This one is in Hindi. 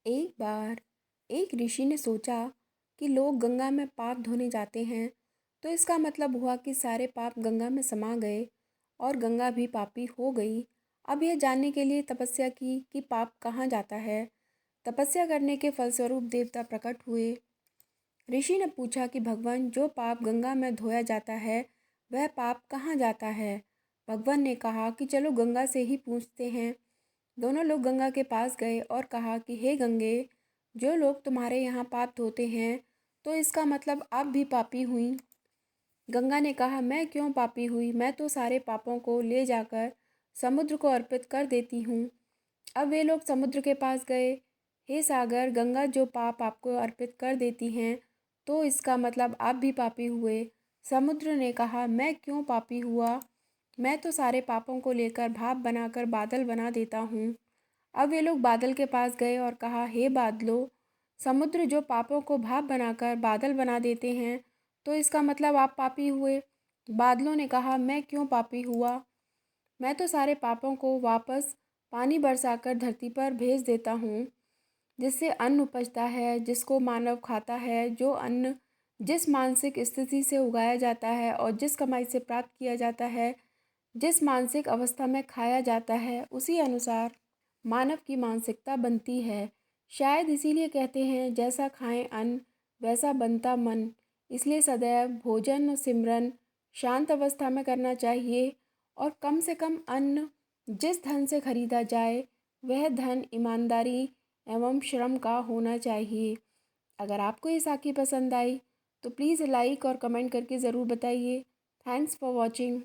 एक बार एक ऋषि ने सोचा कि लोग गंगा में पाप धोने जाते हैं, तो इसका मतलब हुआ कि सारे पाप गंगा में समा गए और गंगा भी पापी हो गई। अब यह जानने के लिए तपस्या की कि पाप कहाँ जाता है। तपस्या करने के फलस्वरूप देवता प्रकट हुए। ऋषि ने पूछा कि भगवान, जो पाप गंगा में धोया जाता है वह पाप कहाँ जाता है। भगवान ने कहा कि चलो गंगा से ही पूछते हैं। दोनों लोग गंगा के पास गए और कहा कि हे गंगे, जो लोग तुम्हारे यहाँ पाप धोते हैं, तो इसका मतलब आप भी पापी हुई। गंगा ने कहा, मैं क्यों पापी हुई, मैं तो सारे पापों को ले जाकर समुद्र को अर्पित कर देती हूँ। अब वे लोग समुद्र के पास गए। हे सागर, गंगा जो पाप आपको अर्पित कर देती हैं, तो इसका मतलब आप भी पापी हुए। समुद्र ने कहा, मैं क्यों पापी हुआ, मैं तो सारे पापों को लेकर भाप बनाकर बादल बना देता हूँ। अब वे लोग बादल के पास गए और कहा, हे बादलों, समुद्र जो पापों को भाप बनाकर बादल बना देते हैं, तो इसका मतलब आप पापी हुए। बादलों ने कहा, मैं क्यों पापी हुआ, मैं तो सारे पापों को वापस पानी बरसाकर धरती पर भेज देता हूँ, जिससे अन्न उपजता है, जिसको मानव खाता है। जो अन्न जिस मानसिक स्थिति से उगाया जाता है और जिस कमाई से प्राप्त किया जाता है, जिस मानसिक अवस्था में खाया जाता है, उसी अनुसार मानव की मानसिकता बनती है। शायद इसीलिए कहते हैं, जैसा खाएं अन्न वैसा बनता मन। इसलिए सदैव भोजन और सिमरन शांत अवस्था में करना चाहिए और कम से कम अन्न जिस धन से खरीदा जाए वह धन ईमानदारी एवं श्रम का होना चाहिए। अगर आपको ये साखी पसंद आई तो प्लीज़ लाइक और कमेंट करके ज़रूर बताइए। Thanks for watching.